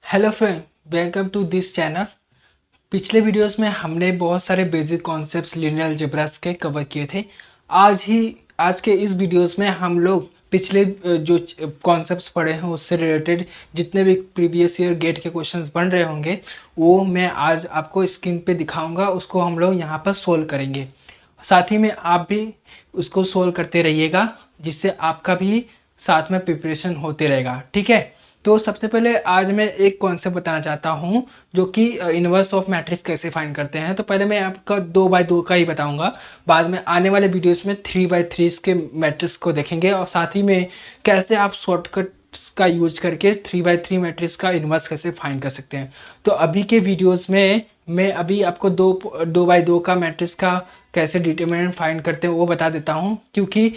Hello friend, welcome to this channel. पिछले videos में हमने बहुत सारे बेसिक कॉन्सेप्ट्स लीनियर अलजेब्रास के कवर किए थे। आज के इस वीडियोस में हम लोग पिछले जो कॉन्सेप्ट्स पढ़े हैं उससे रिलेटेड जितने भी प्रीवियस ईयर गेट के क्वेश्चंस बन रहे होंगे वो मैं आज आपको स्क्रीन पे दिखाऊंगा। उसको हम लोग यहाँ पर सोल्व करेंगे। साथ ही में आप भी उसको सोल्व करते रहिएगा, जिससे आपका भी साथ में प्रिपरेशन होते रहेगा। ठीक है, तो सबसे पहले आज मैं एक कॉन्सेप्ट बताना चाहता हूँ जो कि इनवर्स ऑफ मैट्रिक्स कैसे फाइंड करते हैं। तो पहले मैं आपका 2x2 का ही बताऊंगा, बाद में आने वाले वीडियोस में 3x3 के मैट्रिक्स को देखेंगे और साथ ही में कैसे आप शॉर्टकट्स का यूज करके 3x3 मैट्रिक्स का इनवर्स कैसे फाइंड कर सकते हैं। तो अभी के वीडियोज़ में मैं अभी आपको 2x2 का मैट्रिक्स का कैसे डिटरमिनेंट फाइंड करते हैं वो बता देता हूँ, क्योंकि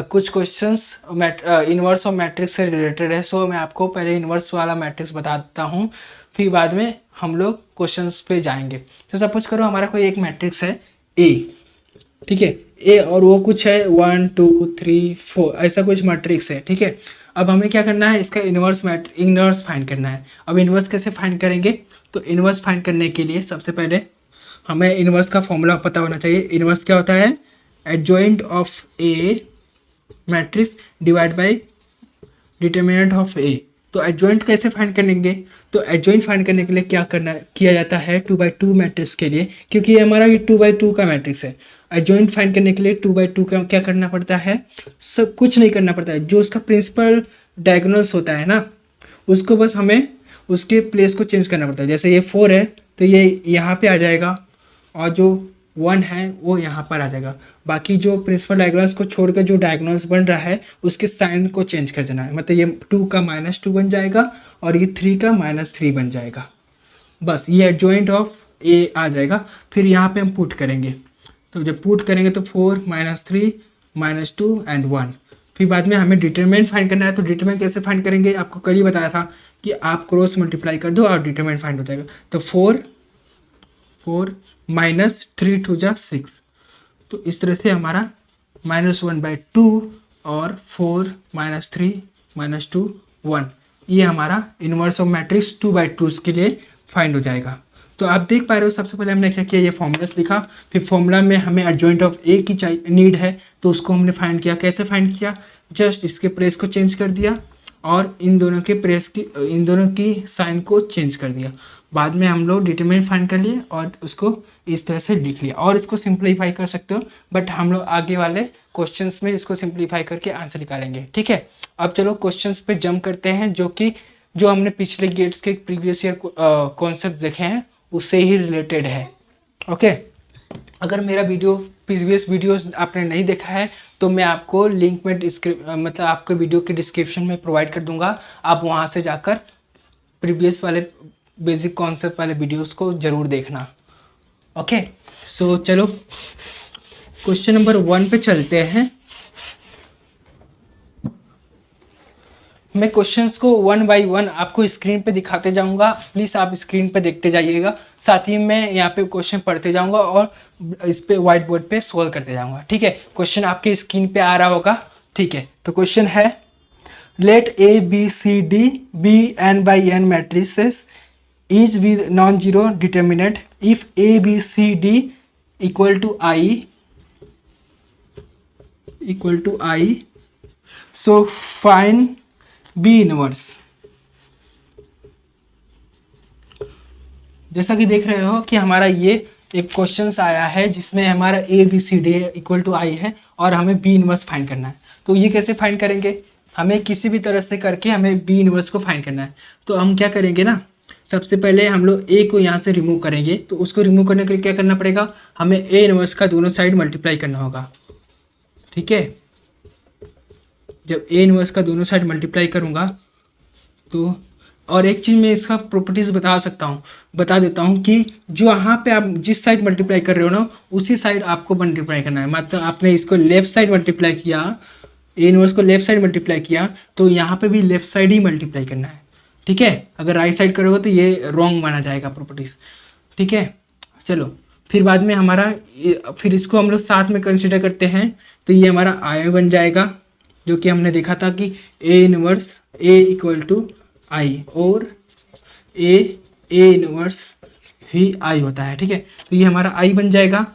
कुछ क्वेश्चंस इन्वर्स ऑफ मैट्रिक्स से रिलेटेड है। सो मैं आपको पहले इन्वर्स वाला मैट्रिक्स बता देता हूँ, फिर बाद में हम लोग क्वेश्चंस पे जाएंगे। तो सपोज करो हमारा कोई एक मैट्रिक्स है ए, ठीक है, ए और वो कुछ है 1 2 3 4 ऐसा कुछ मैट्रिक्स है। ठीक है, अब हमें क्या करना है, इसका इन्वर्स फाइंड करना है। अब इन्वर्स कैसे फाइंड करेंगे? तो इन्वर्स फाइंड करने के लिए सबसे पहले हमें इन्वर्स का फॉर्मूला पता होना चाहिए। इन्वर्स क्या होता है? Adjoint of A matrix divide by determinant of A. तो एडजॉइंट कैसे फाइंड करेंगे? तो एडजॉइंट फाइंड करने के लिए क्या किया जाता है 2x2 मैट्रिक्स के लिए, क्योंकि हमारा ये 2x2 का मैट्रिक्स है। एडजॉइंट फाइंड करने के लिए 2x2 का क्या करना पड़ता है? सब कुछ नहीं करना पड़ता है। जो उसका प्रिंसिपल डायगोनल्स होता है ना, उसको बस हमें उसके प्लेस को चेंज करना पड़ता है। जैसे ये 4 है तो ये यहाँ पे आ जाएगा और जो 1 है वो यहाँ पर आ जाएगा। बाकी जो प्रिंसिपल डायगोनल्स को छोड़कर जो डायगोनल्स बन रहा है उसके साइन को चेंज कर देना है। मतलब ये 2 का -2 बन जाएगा और ये 3 का -3 बन जाएगा। बस ये एडजॉइंट ऑफ ए आ जाएगा। फिर यहाँ पे हम पुट करेंगे, तो जब पुट करेंगे तो 4 -3 -2 एंड 1। फिर बाद में हमें डिटरमिनेंट फाइंड करना है। तो डिटरमिनेंट कैसे फाइंड करेंगे? आपको कल ही बताया था कि आप क्रॉस मल्टीप्लाई कर दो और डिटरमिनेंट फाइंड हो जाएगा। तो 4 -3 2 जा 6। तो इस तरह से हमारा -1/2 और 4 -3 -2 1, ये हमारा इनवर्स ऑफ मैट्रिक्स 2x2 के लिए फाइंड हो जाएगा। तो आप देख पा रहे हो, सबसे पहले हमने क्या किया, ये फॉर्मूलास लिखा। फिर फॉर्मूला में हमें एडजॉइंट ऑफ ए की नीड है, तो उसको हमने फाइंड किया। कैसे फाइंड किया? जस्ट इसके प्लेस को चेंज कर दिया और इन दोनों की साइन को चेंज कर दिया। बाद में हम लोग डिटरमिनेंट फाइंड कर लिए और उसको इस तरह से लिख लिया। और इसको सिंप्लीफाई कर सकते हो, बट हम लोग आगे वाले क्वेश्चंस में इसको सिंप्लीफाई करके आंसर निकालेंगे। ठीक है, अब चलो क्वेश्चंस पे जंप करते हैं, जो हमने पिछले गेट्स के प्रीवियस ईयर कॉन्सेप्ट देखे हैं उससे ही रिलेटेड है। ओके, अगर मेरा प्रीवियस वीडियो आपने नहीं देखा है तो मैं आपको लिंक में मतलब आपको वीडियो के डिस्क्रिप्शन में प्रोवाइड कर दूंगा। आप वहाँ से जाकर प्रीवियस वाले बेसिक कॉन्सेप्ट वाले वीडियोस को ज़रूर देखना। ओके, सो चलो क्वेश्चन नंबर 1 पे चलते हैं। मैं क्वेश्चंस को 1 बाय 1 आपको स्क्रीन पे दिखाते जाऊंगा, प्लीज़ आप स्क्रीन पे देखते जाइएगा। साथ ही मैं यहाँ पे क्वेश्चन पढ़ते जाऊंगा और इस पे व्हाइट बोर्ड पे सोल्व करते जाऊंगा। ठीक है, क्वेश्चन आपके स्क्रीन पे आ रहा होगा। ठीक है, तो क्वेश्चन है, let A B C D be n/n matrices is with non zero determinant if A B C D equal to I so find B inverse. जैसा कि देख रहे हो कि हमारा ये एक क्वेश्चन आया है जिसमें हमारा A B C D equal to I है और हमें बी इनवर्स फाइंड करना है। तो ये कैसे फाइंड करेंगे? हमें किसी भी तरह से करके हमें बी इनवर्स को फाइंड करना है। तो हम क्या करेंगे ना, सबसे पहले हम लोग ए को यहाँ से रिमूव करेंगे। तो उसको रिमूव करने के लिए क्या करना पड़ेगा? हमें ए इनवर्स का दोनों साइड मल्टीप्लाई करना होगा। ठीक है, जब ए इनवर्स का दोनों साइड मल्टीप्लाई करूँगा तो, और एक चीज़ मैं इसका प्रॉपर्टीज़ बता देता हूँ कि जो यहाँ पे आप जिस साइड मल्टीप्लाई कर रहे हो ना उसी साइड आपको मल्टीप्लाई करना है। मतलब आपने इसको लेफ्ट साइड मल्टीप्लाई किया, ए इनवर्स को लेफ्ट साइड मल्टीप्लाई किया, तो यहाँ पे भी लेफ्ट साइड ही मल्टीप्लाई करना है। ठीक है, अगर राइट साइड करोगे तो ये रॉन्ग माना जाएगा प्रॉपर्टीज़। ठीक है, चलो फिर बाद में फिर इसको हम लोग साथ में कंसिडर करते हैं। तो ये हमारा आई बन जाएगा, जो कि हमने देखा था कि A inverse A equal to I, और ए इनवर्स भी आई होता है। ठीक है, तो ये हमारा आई बन जाएगा,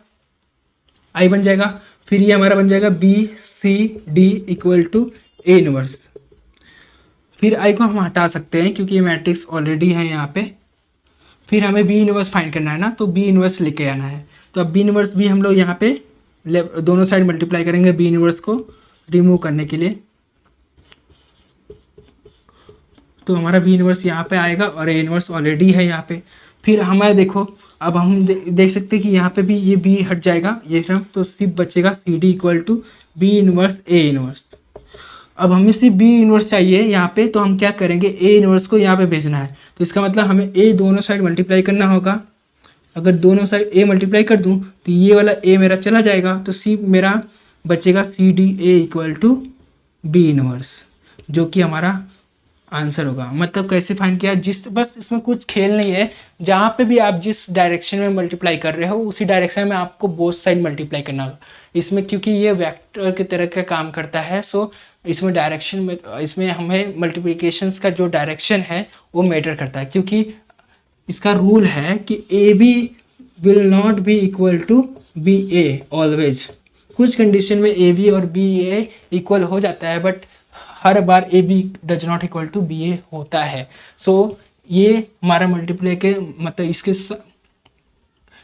आई बन जाएगा। फिर ये हमारा बन जाएगा B C D equal to A inverse. फिर आई को हम हटा सकते हैं क्योंकि ये मैट्रिक्स ऑलरेडी है यहाँ पे। फिर हमें बी इनवर्स फाइंड करना है ना, तो बी इनवर्स लेके आना है। तो अब बी इनवर्स भी हम लोग यहाँ पे दोनों साइड मल्टीप्लाई करेंगे बी इनवर्स को रिमूव करने के लिए। तो हमारा बी इनवर्स यहाँ पे आएगा और ए इनवर्स ऑलरेडी है यहाँ पे। फिर हमारे देखो, अब हम देख सकते हैं कि यहाँ पे भी ये बी हट जाएगा ये टर्म, तो सिर्फ बचेगा C D equal to B inverse A inverse. अब हमें सिर्फ बी इनवर्स चाहिए यहाँ पे, तो हम क्या करेंगे, ए इनवर्स को यहाँ पे भेजना है। तो इसका मतलब हमें ए दोनों साइड मल्टीप्लाई करना होगा। अगर दोनों साइड ए मल्टीप्लाई कर दूँ तो ये वाला ए मेरा चला जाएगा, तो सी मेरा बचेगा C D A equal to B inverse, जो कि हमारा आंसर होगा। मतलब कैसे फाइंड किया, जिस बस इसमें कुछ खेल नहीं है, जहाँ पे भी आप जिस डायरेक्शन में मल्टीप्लाई कर रहे हो उसी डायरेक्शन में आपको बोथ साइड मल्टीप्लाई करना होगा इसमें, क्योंकि ये वेक्टर की तरह का काम करता है। सो इसमें डायरेक्शन में, इसमें हमें मल्टीप्लिकेशंस का जो डायरेक्शन है वो मैटर करता है, क्योंकि इसका रूल है कि A B will not be equal to B A always. कुछ कंडीशन में ए बी और बी ए इक्वल हो जाता है, बट हर बार A B does not equal to B A होता है। सो ये हमारा मल्टीप्लाई के मतलब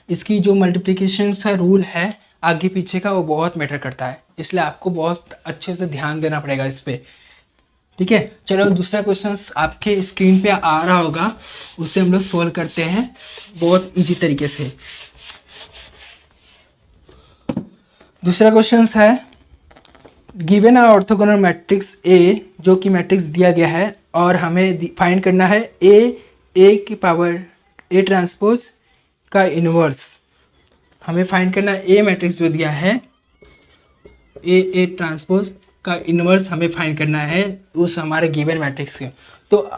इसकी जो मल्टीप्लिकेशन का रूल है आगे पीछे का, वो बहुत मैटर करता है, इसलिए आपको बहुत अच्छे से ध्यान देना पड़ेगा इस पर। ठीक है, चलो दूसरा क्वेश्चन आपके स्क्रीन पे आ रहा होगा, उससे हम लोग सोल्व करते हैं बहुत इजी तरीके से। दूसरा क्वेश्चन है, given a orthogonal matrix A, जो कि मैट्रिक्स दिया गया है और हमें फाइंड करना है ए की पावर ए ट्रांसपोज का इन्वर्स। हमें फाइंड करना है ए मैट्रिक्स जो दिया है ए ट्रांसपोज का इन्वर्स हमें फाइंड करना है उस हमारे गिवन मैट्रिक्स के। तो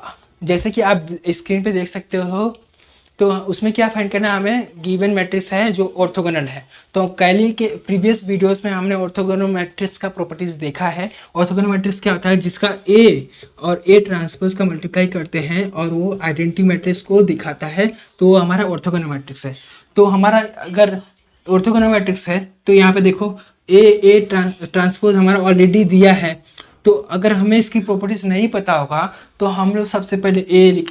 जैसे कि आप स्क्रीन पे देख सकते हो, तो उसमें क्या फाइंड करना है, हमें गिवन मैट्रिक्स है जो ऑर्थोगोनल है। तो कैली के प्रीवियस वीडियोस में हमने ऑर्थोगोनल मैट्रिक्स का प्रॉपर्टीज देखा है। ऑर्थोगोनल मैट्रिक्स क्या होता है, जिसका ए और ए ट्रांसपोज का मल्टीप्लाई करते हैं और वो आइडेंटिटी मैट्रिक्स को दिखाता है, तो वो हमारा ऑर्थोगोनल मैट्रिक्स है। तो हमारा अगर ऑर्थोगोनल मैट्रिक्स है तो यहाँ पे देखो ए ट्रांसपोज हमारा ऑलरेडी दिया है। तो अगर हमें इसकी प्रॉपर्टीज नहीं पता होगा तो हम लोग सबसे पहले ए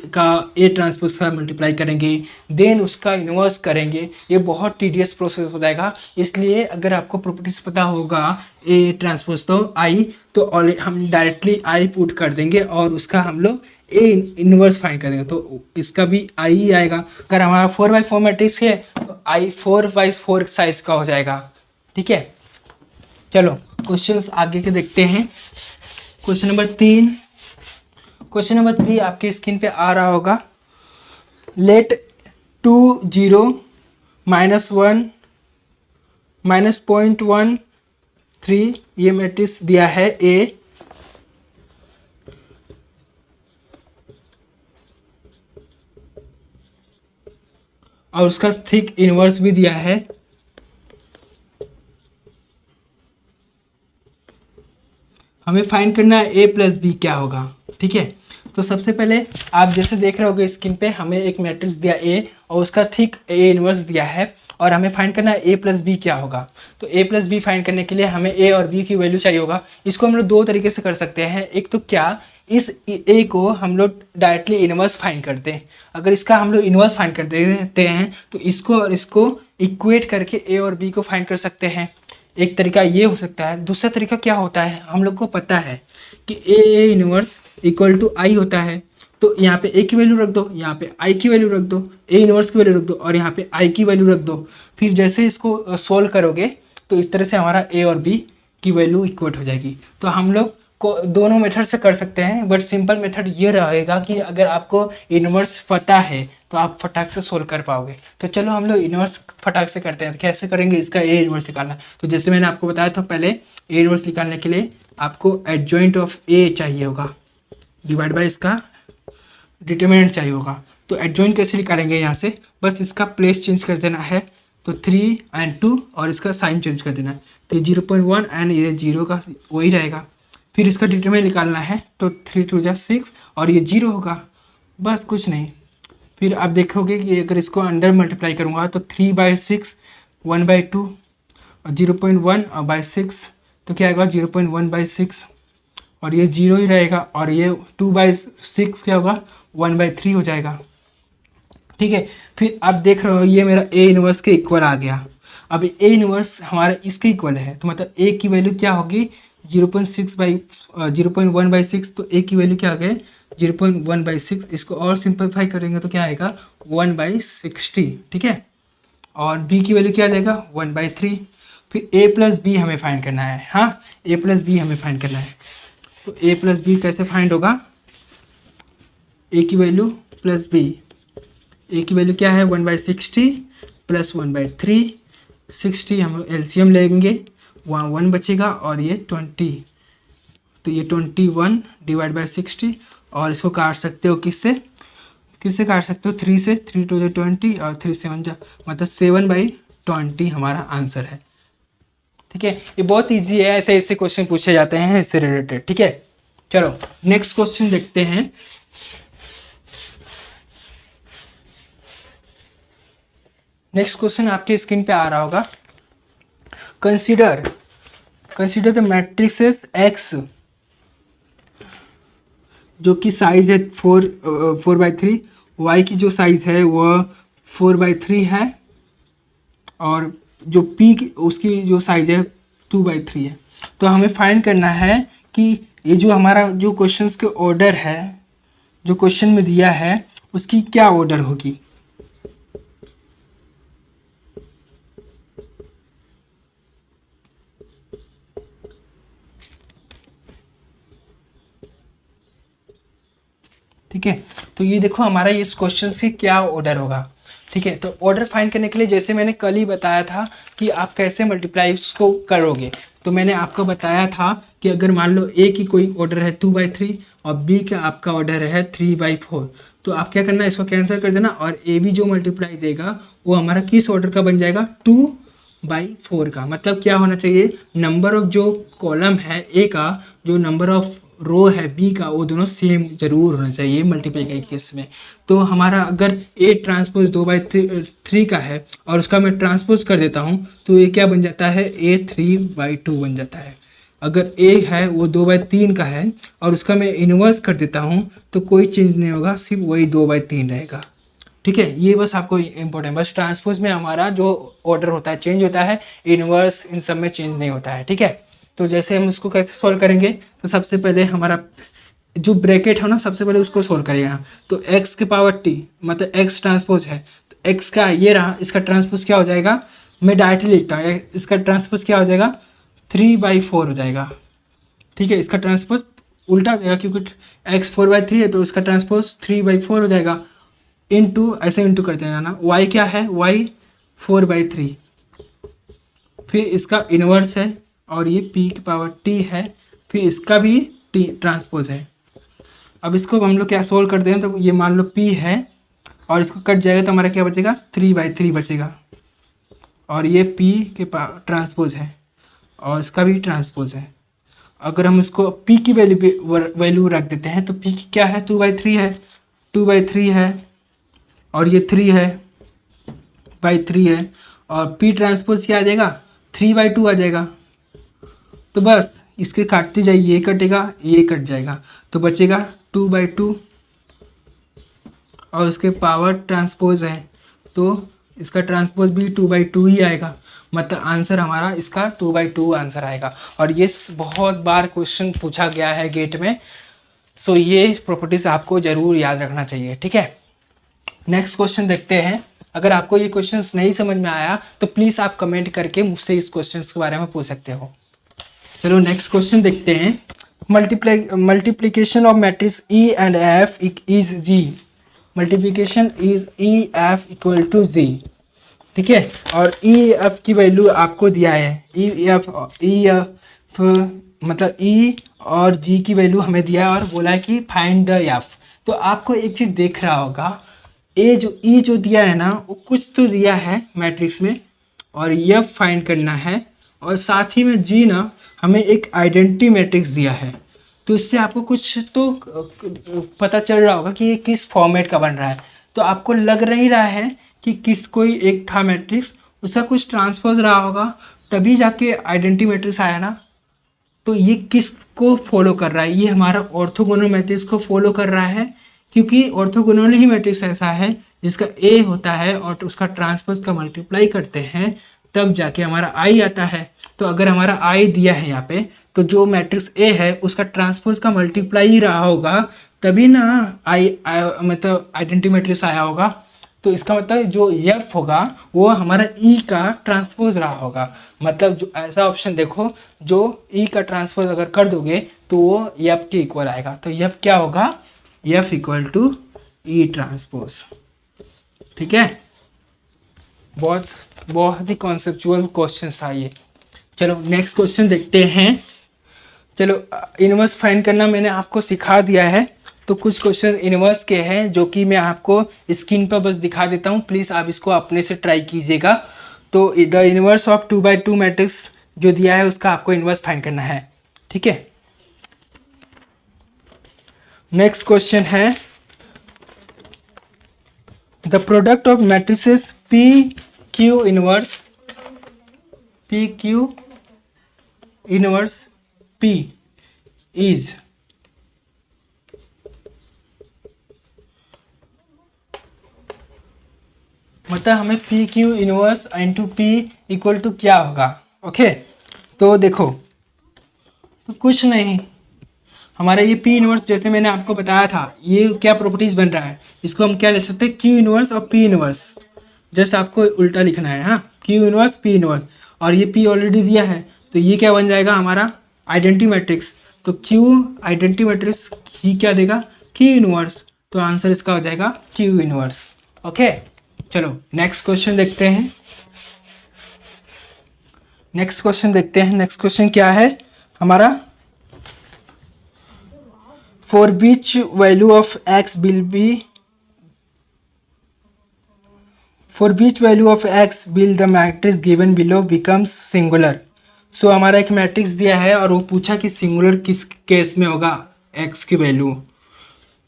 ट्रांसपोज का मल्टीप्लाई करेंगे, देन उसका इन्वर्स करेंगे। ये बहुत टीडियस प्रोसेस हो जाएगा, इसलिए अगर आपको प्रॉपर्टीज पता होगा ए ट्रांसपोज तो आई, तो हम डायरेक्टली आई पुट कर देंगे और उसका हम लोग ए इन्वर्स फाइंड करेंगे, तो इसका भी आई ही आएगा। अगर हमारा 4x4 मैट्रिक्स है तो आई 4x4 साइज का हो जाएगा। ठीक है, चलो क्वेश्चंस आगे के देखते हैं। क्वेश्चन नंबर 3 आपके स्क्रीन पे आ रहा होगा। लेट 2 0 -1 -0.13 ये मैट्रिक्स दिया है ए, और उसका थिक इनवर्स भी दिया है। हमें फाइंड करना है ए प्लस बी क्या होगा। ठीक है, तो सबसे पहले आप जैसे देख रहे होगे स्क्रीन पे, हमें एक मैट्रिक्स दिया ए और उसका थिक ए इनवर्स दिया है, और हमें फाइंड करना है ए प्लस बी क्या होगा। तो ए प्लस बी फाइंड करने के लिए हमें ए और बी की वैल्यू चाहिए होगा। इसको हम लोग दो तरीके से कर सकते हैं। एक तो क्या, इस ए को हम लोग डायरेक्टली इनवर्स फाइंड करते हैं। अगर इसका हम लोग इनवर्स फाइंड करते हैं तो इसको और इसको इक्वेट करके ए और बी को फाइंड कर सकते हैं। एक तरीका ये हो सकता है। दूसरा तरीका क्या होता है, हम लोग को पता है कि ए इनवर्स इक्वल टू आई होता है, तो यहाँ पे ए की वैल्यू रख दो, यहाँ पे आई की वैल्यू रख दो, ए इनवर्स की वैल्यू रख दो और यहाँ पे आई की वैल्यू रख दो। फिर जैसे इसको सोल्व करोगे तो इस तरह से हमारा ए और बी की वैल्यू इक्वेट हो जाएगी। तो हम लोग को दोनों मेथड से कर सकते हैं, बट सिंपल मेथड ये रहेगा कि अगर आपको इनवर्स पता है तो आप फटाक से सोल्व कर पाओगे। तो चलो हम लोग इनवर्स फटाक से करते हैं। कैसे करेंगे, इसका ए इनवर्स निकालना। तो जैसे मैंने आपको बताया था, पहले ए इनवर्स निकालने के लिए आपको एडजॉइंट ऑफ ए चाहिए होगा डिवाइड बाय इसका डिटरमिनेंट चाहिए होगा। तो एडजॉइंट कैसे निकालेंगे, यहाँ से बस इसका प्लेस चेंज कर देना है, तो 3 और 2 और इसका साइन चेंज कर देना है, तो 0.1 एंड ये 0 का वही रहेगा। फिर इसका डिटरमिनेंट निकालना है, तो 3 2 6 और ये 0 होगा, बस कुछ नहीं। फिर आप देखोगे कि अगर इसको अंडर मल्टीप्लाई करूँगा तो 3/6, 1/2 और 0.1 और बाई 6, तो क्या आएगा 0.1/6 और ये 0 ही रहेगा, और ये 2/6 क्या होगा 1/3 हो जाएगा। ठीक है, फिर आप देख रहे हो ये मेरा ए इनवर्स के इक्वल आ गया। अब ए इनवर्स हमारा इसके इक्वल है, तो मतलब ए की वैल्यू क्या होगी 0.1/6, तो ए की वैल्यू क्या आ गई 0.1/6। इसको और सिंपलीफाई करेंगे तो क्या आएगा 1/60। ठीक है, और b की वैल्यू क्या आ जाएगा 1/3। फिर a प्लस बी हमें फाइंड करना है। हाँ, a प्लस बी हमें फाइंड करना है, तो a प्लस बी कैसे फाइंड होगा, a की वैल्यू प्लस b, a की वैल्यू क्या है 1/60 प्लस 1/3, 60 हम एलसीएम लेंगे, वहाँ 1 बचेगा और ये 20, तो ये 21 डिवाइड बाई 60, और इसको काट सकते हो किससे काट सकते हो 3 से, 3 2 20 और 3 7 जा, मतलब 7/20 हमारा आंसर है। ठीक है, ये बहुत इजी है, ऐसे ऐसे क्वेश्चन पूछे जाते हैं इससे रिलेटेड। ठीक है, चलो नेक्स्ट क्वेश्चन देखते हैं। नेक्स्ट क्वेश्चन आपके स्क्रीन पे आ रहा होगा। कंसीडर द मैट्रिसेस एक्स जो कि साइज है 4/3, वाई की जो साइज है वह 4/3 है, और जो पी उसकी जो साइज है 2/3 है। तो हमें फाइंड करना है कि ये जो हमारा जो क्वेश्चंस के ऑर्डर है, जो क्वेश्चन में दिया है उसकी क्या ऑर्डर होगी। ठीक है, तो ये देखो हमारा इस क्वेश्चन की क्या ऑर्डर होगा। ठीक है, तो ऑर्डर फाइंड करने के लिए जैसे मैंने कल ही बताया था कि आप कैसे मल्टीप्लाई उसको करोगे, तो मैंने आपको बताया था कि अगर मान लो ए की कोई ऑर्डर है 2/3 और बी का आपका ऑर्डर है 3/4, तो आप क्या करना है इसको कैंसिल कर देना, और ए भी जो मल्टीप्लाई देगा वो हमारा किस ऑर्डर का बन जाएगा 2/4 का। मतलब क्या होना चाहिए, नंबर ऑफ जो कॉलम है ए का, जो नंबर ऑफ रो है बी का, वो दोनों सेम जरूर होना चाहिए मल्टीप्लाई के केस में। तो हमारा अगर ए ट्रांसपोज 2/3 का है और उसका मैं ट्रांसपोज कर देता हूँ तो ये क्या बन जाता है ए 3/2 बन जाता है। अगर ए है वो 2/3 का है और उसका मैं इन्वर्स कर देता हूँ तो कोई चेंज नहीं होगा, सिर्फ वही 2/3 रहेगा। ठीक है, ये बस आपको इम्पोर्टेंट, बस ट्रांसपोज में हमारा जो ऑर्डर होता है चेंज होता है, इन्वर्स इन सब में चेंज नहीं होता है। ठीक है, तो जैसे हम इसको कैसे सॉल्व करेंगे, तो सबसे पहले हमारा जो ब्रैकेट है ना सबसे पहले उसको सॉल्व करेगा। तो x के पावर t मतलब x ट्रांसपोज है, तो x का ये रहा, इसका ट्रांसपोज क्या हो जाएगा, मैं डायरेक्टली लिखता हूँ, इसका ट्रांसपोज क्या हो जाएगा 3/4 हो जाएगा। ठीक है, इसका ट्रांसपोज उल्टा हो जाएगा क्योंकि x 4/3 है, तो इसका ट्रांसपोज 3/4 हो जाएगा। इंटू ऐसे इंटू करते हैं ना, y क्या है y 4/3, फिर इसका इनवर्स है और ये p की पावर t है, फिर इसका भी t ट्रांसपोज है। अब इसको हम लोग क्या सोल्व करते हैं, तो ये मान लो p है और इसको कट जाएगा तो हमारा क्या बचेगा 3/3 बचेगा, और ये p के ट्रांसपोज है और इसका भी ट्रांसपोज है। अगर हम इसको p की वैल्यू रख देते हैं तो p की क्या है 2/3 है, 2/3 है, और ये 3/3 है, और p ट्रांसपोज क्या आ जाएगा 3/2 आ जाएगा। तो बस इसके काटते जाइए, ये कटेगा ये कट जाएगा, तो बचेगा 2/2, और उसके पावर ट्रांसपोज है तो इसका ट्रांसपोज भी 2/2 ही आएगा। मतलब आंसर हमारा इसका 2/2 आंसर आएगा। और ये बहुत बार क्वेश्चन पूछा गया है गेट में, सो ये प्रॉपर्टीज आपको ज़रूर याद रखना चाहिए। ठीक है, नेक्स्ट क्वेश्चन देखते हैं। अगर आपको ये क्वेश्चन नहीं समझ में आया तो प्लीज़ आप कमेंट करके मुझसे इस क्वेश्चन के बारे में पूछ सकते हो। चलो नेक्स्ट क्वेश्चन देखते हैं। Multiplication of matrix E and F is G, multiplication is E F equal to G. ठीक है, और ई एफ की वैल्यू आपको दिया है, ई एफ मतलब ई और जी की वैल्यू हमें दिया है और बोला है कि फाइंड द एफ। तो आपको एक चीज़ देख रहा होगा, ए जो ई जो दिया है ना वो कुछ तो दिया है मैट्रिक्स में, और एफ फाइंड करना है, और साथ ही में जी ना हमें एक आइडेंटिटी मैट्रिक्स दिया है। तो इससे आपको कुछ तो पता चल रहा होगा कि ये किस फॉर्मेट का बन रहा है। तो आपको लग नहीं रहा है कि किस कोई एक था मैट्रिक्स, उसका कुछ ट्रांसपोज रहा होगा तभी जाके आइडेंटिटी मैट्रिक्स आया ना। तो ये किस को फॉलो कर रहा है, ये हमारा ऑर्थोगोनल मैट्रिक्स को फॉलो कर रहा है, क्योंकि ऑर्थोगोनल ही मैट्रिक्स ऐसा है जिसका ए होता है और उसका ट्रांसपोज का मल्टीप्लाई करते हैं तब जाके हमारा आई आता है। तो अगर हमारा आई दिया है यहाँ पे, तो जो मैट्रिक्स ए है उसका ट्रांसपोज का मल्टीप्लाई ही रहा होगा तभी ना मतलब आइडेंटिटी मैट्रिक्स आया होगा। तो इसका मतलब जो एफ होगा वो हमारा ई का ट्रांसपोज रहा होगा। मतलब जो ऐसा ऑप्शन देखो, जो ई का ट्रांसपोज अगर कर दोगे तो वो एफ के इक्वल आएगा। तो एफ क्या होगा, F equal to E transpose. ठीक है, बहुत बहुत ही कॉन्सेप्चुअल क्वेश्चन था ये। चलो नेक्स्ट क्वेश्चन देखते हैं। चलो इनवर्स फाइंड करना मैंने आपको सिखा दिया है, तो कुछ क्वेश्चन इनवर्स के हैं जो कि मैं आपको स्क्रीन पर बस दिखा देता हूँ, प्लीज़ आप इसको अपने से ट्राई कीजिएगा। तो द इनवर्स ऑफ 2/2 मैट्रिक्स जो दिया है उसका आपको इनवर्स फाइंड करना है। ठीक है, नेक्स्ट क्वेश्चन है the product of matrices P Q inverse P is मतलब हमें P Q inverse into P equal to क्या होगा। ओके, तो देखो, तो कुछ नहीं, हमारा ये पी इनवर्स जैसे मैंने आपको बताया था ये क्या प्रॉपर्टीज बन रहा है, इसको हम क्या ले सकते हैं, क्यू इनवर्स और पी इनवर्स। जस्ट आपको उल्टा लिखना है, हाँ, क्यू इनवर्स पी इनवर्स, और ये पी ऑलरेडी दिया है तो ये क्या बन जाएगा हमारा आइडेंटिटी मैट्रिक्स। तो क्यू आइडेंटिटी मैट्रिक्स ही क्या देगा, क्यू इनवर्स, तो आंसर इसका हो जाएगा क्यू इनवर्स। ओके, चलो नेक्स्ट क्वेश्चन देखते हैं। नेक्स्ट क्वेश्चन क्या है हमारा, for which value of X will the matrix given below becomes singular. So हमारा एक मैट्रिक्स दिया है और वो पूछा कि सिंगुलर किस केस में होगा, एक्स की वैल्यू,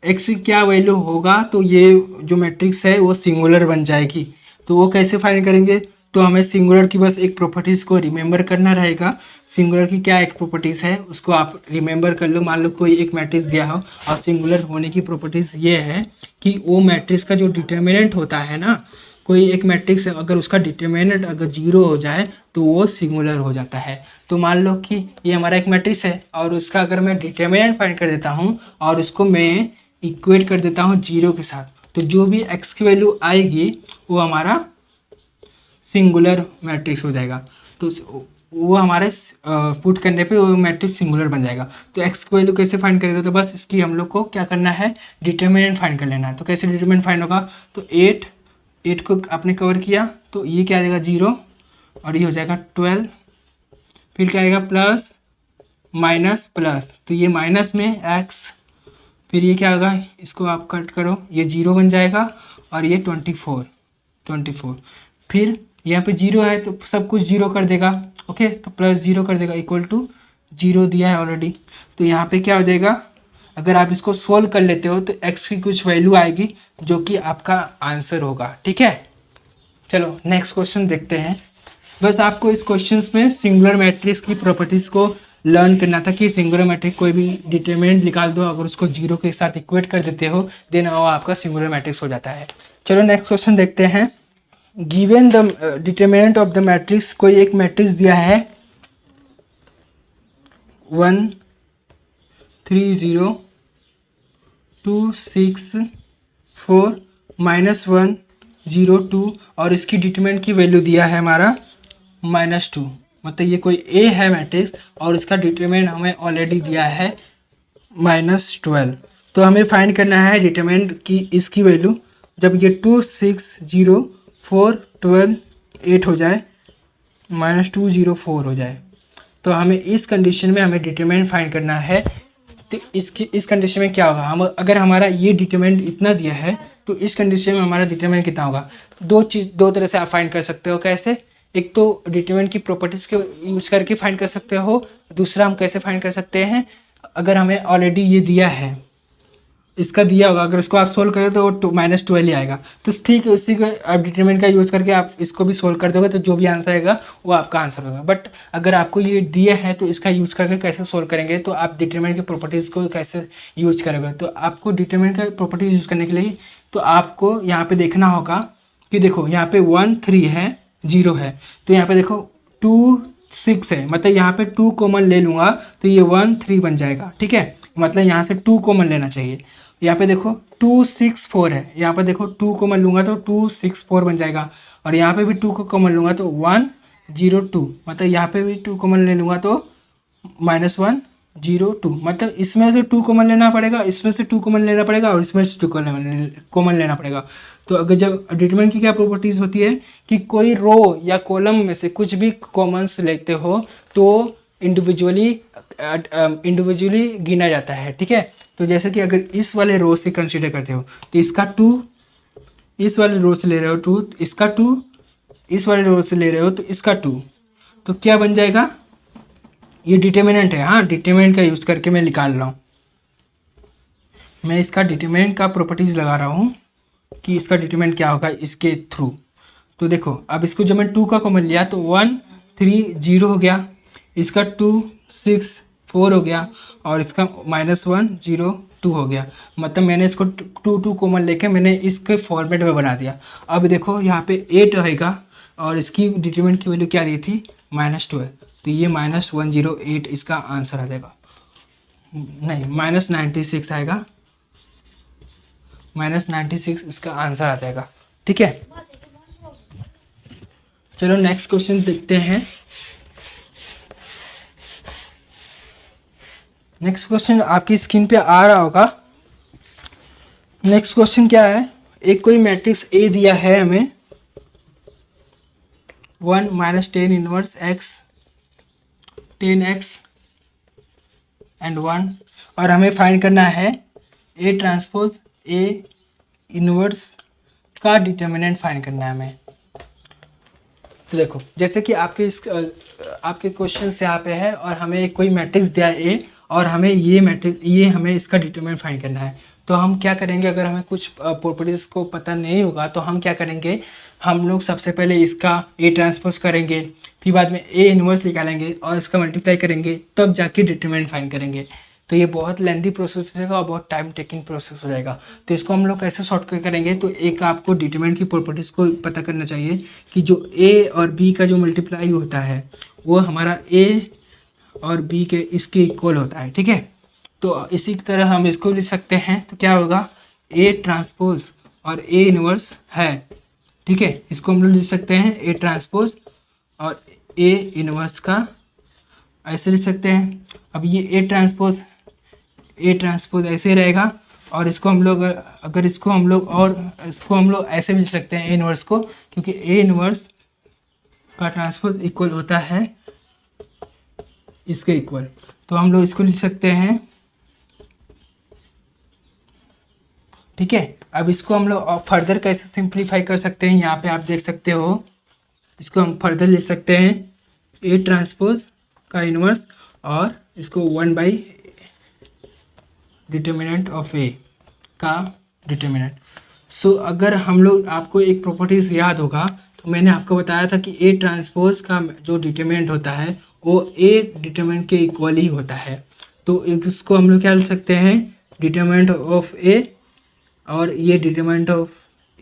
एक्स की क्या वैल्यू होगा तो ये जो मैट्रिक्स है वो सिंगुलर बन जाएगी। तो वो कैसे फाइंड करेंगे, तो हमें सिंगुलर की बस एक प्रॉपर्टीज़ को रिमेंबर करना रहेगा। सिंगुलर की क्या एक प्रॉपर्टीज़ है उसको आप रिमेंबर कर लो। मान लो कोई एक मैट्रिक्स दिया हो और सिंगुलर होने की प्रॉपर्टीज़ ये है कि वो मैट्रिक्स का जो डिटर्मिनेंट होता है ना, कोई एक मैट्रिक्स अगर उसका डिटर्मिनेंट अगर 0 हो जाए तो वो सिंगुलर हो जाता है। तो मान लो कि ये हमारा एक मैट्रिक्स है और उसका अगर मैं डिटर्मिनेंट फाइंड कर देता हूँ और उसको मैं इक्वेट कर देता हूँ 0 के साथ, तो जो भी x की वैल्यू आएगी वो हमारा सिंगुलर मैट्रिक्स हो जाएगा। तो वो हमारे पुट करने पे वो मैट्रिक्स सिंगुलर बन जाएगा। तो x की वैल्यू कैसे फाइंड करेंगे, तो बस इसकी हम लोग को क्या करना है, डिटर्मिनेंट फाइंड कर लेना है। तो कैसे डिटर्मिनेंट फाइंड होगा, तो 8 को आपने कवर किया तो ये क्या आ जाएगा 0 और ये हो जाएगा 12, फिर क्या आएगा प्लस माइनस प्लस, तो ये माइनस में x, फिर ये क्या होगा, इसको आप कट करो, ये 0 बन जाएगा और ये 24, फिर यहाँ पे 0 है तो सब कुछ 0 कर देगा। ओके, तो प्लस 0 कर देगा इक्वल टू 0 दिया है ऑलरेडी। तो यहाँ पे क्या हो जाएगा, अगर आप इसको सोल्व कर लेते हो तो x की कुछ वैल्यू आएगी जो कि आपका आंसर होगा। ठीक है, चलो नेक्स्ट क्वेश्चन देखते हैं। बस आपको इस क्वेश्चन में सिंगुलर मैट्रिक्स की प्रॉपर्टीज़ को लर्न करना था कि सिंगुलर मैट्रिक्स कोई भी डिटरमिनेंट निकाल दो, अगर उसको 0 के साथ इक्वेट कर देते हो देन वो आपका सिंगुलर मैट्रिक्स हो जाता है। चलो नेक्स्ट क्वेश्चन देखते हैं। Given the determinant of the matrix, कोई एक मैट्रिक्स दिया है 1 3 0 2 6 4 -1 0 2 और इसकी डिटरमिनेंट की वैल्यू दिया है हमारा -2। मतलब ये कोई ए है मैट्रिक्स और इसका डिटरमिनेंट हमें ऑलरेडी दिया है -12। तो हमें फाइंड करना है डिटरमिनेंट की इसकी वैल्यू जब ये 2 6 0 4 12 8 हो जाए, -2 0 4 हो जाए। तो हमें इस कंडीशन में हमें डिटरमिनेंट फाइंड करना है। तो इस कंडीशन में क्या होगा, हम अगर हमारा ये डिटरमिनेंट इतना दिया है तो इस कंडीशन में हमारा डिटरमिनेंट कितना होगा। दो तरह से आप फाइंड कर सकते हो। कैसे, एक तो डिटरमिनेंट की प्रॉपर्टीज़ के यूज़ करके फाइंड कर सकते हो, दूसरा हम कैसे फाइंड कर सकते हैं, अगर हमें ऑलरेडी ये दिया है इसका दिया होगा, अगर उसको आप सोल्व करें तो वो -12 ही आएगा। तो ठीक है, उसी को आप डिटरमिनेंट का यूज़ करके आप इसको भी सोल्व कर दोगे तो जो भी आंसर आएगा वो आपका आंसर होगा। बट अगर आपको ये दिए हैं तो इसका यूज़ करके कैसे सोल्व करेंगे, तो आप डिटरमिनेंट की प्रॉपर्टीज़ को कैसे यूज करोगे। तो आपको डिटरमिनेंट का प्रॉपर्टीज यूज़ करने के लिए तो आपको यहाँ पे देखना होगा कि देखो यहाँ पे 1 3 है, 0 है, तो यहाँ पे देखो 2 6 है, मतलब यहाँ पे 2 कॉमन ले लूँगा तो ये 1 3 बन जाएगा। ठीक है, मतलब यहाँ से 2 कॉमन लेना चाहिए। यहाँ पे देखो 2 6 4 है, यहाँ पे देखो 2 कॉमन लूँगा तो 2 6 4 बन जाएगा, और यहाँ पे भी 2 को कॉमन लूँगा तो 1 0 2, मतलब यहाँ पे भी 2 कॉमन ले लूँगा तो -1 0 2, मतलब इसमें से 2 कॉमन लेना पड़ेगा, इसमें से 2 कॉमन लेना पड़ेगा, और इसमें से 2 कॉमन लेना पड़ेगा। तो अगर जब डिटरमिनेंट की क्या प्रॉपर्टीज़ होती है कि कोई रो या कॉलम में से कुछ भी कॉमन्स लेते हो तो इंडिविजुअली गिना जाता है। ठीक है, तो जैसे कि अगर इस वाले रो से कंसीडर करते हो तो इसका 2, इस वाले रो से ले रहे हो 2, इसका 2, इस वाले रो से ले रहे हो तो इसका 2, तो क्या बन जाएगा, ये डिटरमिनेंट है। हाँ, डिटरमिनेंट का यूज़ करके मैं निकाल रहा हूँ, मैं इसका डिटरमिनेंट का प्रॉपर्टीज़ लगा रहा हूँ कि इसका डिटरमिनेंट क्या होगा इसके थ्रू। तो देखो अब इसको जब मैं 2 का कॉमन लिया तो 1 3 0 हो गया, इसका 2 6 4 हो गया, और इसका -1 0 2 हो गया। मतलब मैंने इसको 2 कॉमन लेके मैंने इसके फॉर्मेट में बना दिया। अब देखो यहाँ पे 8 रहेगा और इसकी डिटरमिनेंट की वैल्यू क्या दी थी, -12, तो ये -108 इसका आंसर आ जाएगा। नहीं, -96 आएगा, -96 इसका आंसर आ जाएगा। ठीक है, चलो नेक्स्ट क्वेश्चन देखते हैं। नेक्स्ट क्वेश्चन आपकी स्क्रीन पे आ रहा होगा। नेक्स्ट क्वेश्चन क्या है, एक कोई मैट्रिक्स ए दिया है हमें 1 -10 इनवर्स x 10x एंड 1, और हमें फाइंड करना है ए ट्रांसपोज ए इनवर्स का डिटर्मिनेंट फाइंड करना है हमें। तो देखो जैसे कि आपके क्वेश्चन से यहाँ पे है और हमें कोई मैट्रिक्स दिया है ए, और हमें ये हमें इसका डिटरमिनेंट फाइंड करना है। तो हम क्या करेंगे, अगर हमें कुछ प्रॉपर्टीज़ को पता नहीं होगा तो हम क्या करेंगे, हम लोग सबसे पहले इसका ए ट्रांसपोज करेंगे, फिर बाद में ए इनवर्स निकालेंगे और इसका मल्टीप्लाई करेंगे, तब जाके डिटरमिनेंट फाइंड करेंगे। तो ये बहुत लेंथी प्रोसेस हो जाएगा और बहुत टाइम टेकिंग प्रोसेस हो जाएगा। तो इसको हम लोग कैसे शॉर्टकट करेंगे, तो एक आपको डिटरमिनेंट की प्रॉपर्टीज़ को पता करना चाहिए कि जो ए और बी का जो मल्टीप्लाई होता है वो हमारा ए और बी के इसके इक्वल होता है। ठीक है, तो इसी तरह हम इसको लिख सकते हैं। तो क्या होगा, ए ट्रांसपोज और ए इनवर्स है। ठीक है, इसको हम लोग लिख सकते हैं ए ट्रांसपोज और ए इनवर्स का, ऐसे लिख सकते हैं। अब ये ए ट्रांसपोज ऐसे रहेगा, और इसको हम लोग अगर इसको हम लोग ऐसे भी लिख सकते हैं ए इनवर्स को, क्योंकि ए इनवर्स का ट्रांसपोज इक्वल होता है इसके इक्वल। तो हम लोग इसको लिख सकते हैं। ठीक है, अब इसको हम लोग फर्दर कैसे सिंप्लीफाई कर सकते हैं, यहाँ पे आप देख सकते हो। इसको हम फर्दर लिख सकते हैं ए ट्रांसपोज का इनवर्स और इसको 1 बाई डिटर्मिनेंट ऑफ ए का डिटर्मिनेंट। सो अगर हम लोग, आपको एक प्रॉपर्टीज़ याद होगा तो मैंने आपको बताया था कि ए ट्रांसपोज का जो डिटर्मिनेंट होता है वो ए डिटर्मिनेंट के इक्वल ही होता है। तो इसको हम लोग क्या लिख सकते हैं, डिटर्मिनेंट ऑफ ए, और ये डिटर्मिनेंट ऑफ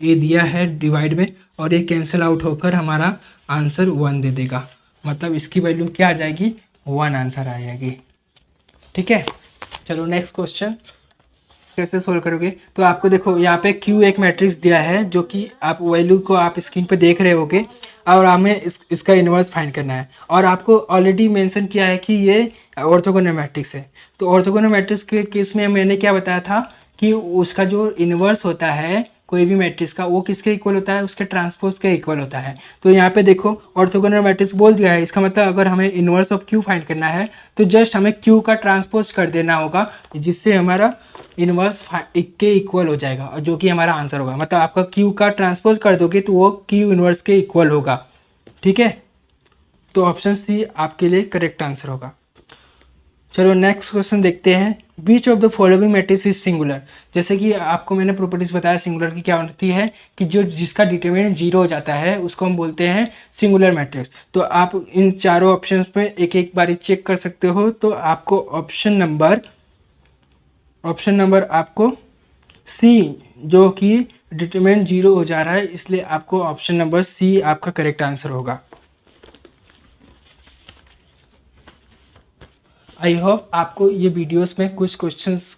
ए दिया है डिवाइड में, और ये कैंसिल आउट होकर हमारा आंसर 1 दे देगा। मतलब इसकी वैल्यू क्या आ जाएगी, 1 आंसर आ जाएगी। ठीक है, चलो नेक्स्ट क्वेश्चन कैसे सोल्व करोगे। तो आपको देखो यहाँ पे क्यू एक मैट्रिक्स दिया है जो कि आप वैल्यू को आप स्क्रीन पे देख रहे होगे, और हमें इसका इन्वर्स फाइंड करना है। और आपको ऑलरेडी मेंशन किया है कि ये ऑर्थोगोनल मैट्रिक्स है। तो ऑर्थोगोनल मैट्रिक्स के केस में मैंने क्या बताया था कि उसका जो इन्वर्स होता है कोई भी मैट्रिक्स का, वो किसके इक्वल होता है, उसके ट्रांसपोज के इक्वल होता है। तो यहाँ पे देखो ऑर्थोगोनल मैट्रिक्स बोल दिया है, इसका मतलब अगर हमें इन्वर्स ऑफ क्यू फाइंड करना है तो जस्ट हमें क्यू का ट्रांसपोज कर देना होगा, जिससे हमारा इन्वर्स के इक्वल हो जाएगा, और जो कि हमारा आंसर होगा। मतलब आपका क्यू का ट्रांसपोज कर दोगे तो वो क्यू इन्वर्स के इक्वल होगा। ठीक है, तो ऑप्शन सी आपके लिए करेक्ट आंसर होगा। चलो नेक्स्ट क्वेश्चन देखते हैं। Which of the following matrix is singular. जैसे कि आपको मैंने प्रॉपर्टीज बताया सिंगुलर की क्या होती है कि जो जिसका डिटरमिनेंट जीरो हो जाता है उसको हम बोलते हैं सिंगुलर मैट्रिक्स। तो आप इन चारों ऑप्शंस में एक एक बारी चेक कर सकते हो। तो आपको ऑप्शन नंबर आपको सी, जो कि डिटरमिनेंट जीरो हो जा रहा है, इसलिए आपको ऑप्शन नंबर सी आपका करेक्ट आंसर होगा। आई होप आपको ये वीडियोस में कुछ क्वेश्चंस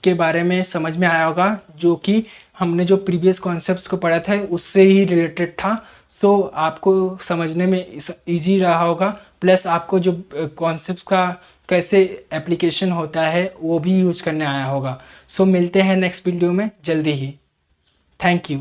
के बारे में समझ में आया होगा, जो कि हमने जो प्रीवियस कॉन्सेप्ट्स को पढ़ा था उससे ही रिलेटेड था। सो आपको समझने में इजी रहा होगा, प्लस आपको जो कॉन्सेप्ट्स का कैसे एप्लीकेशन होता है वो भी यूज करने आया होगा। सो मिलते हैं नेक्स्ट वीडियो में जल्दी ही। Thank you.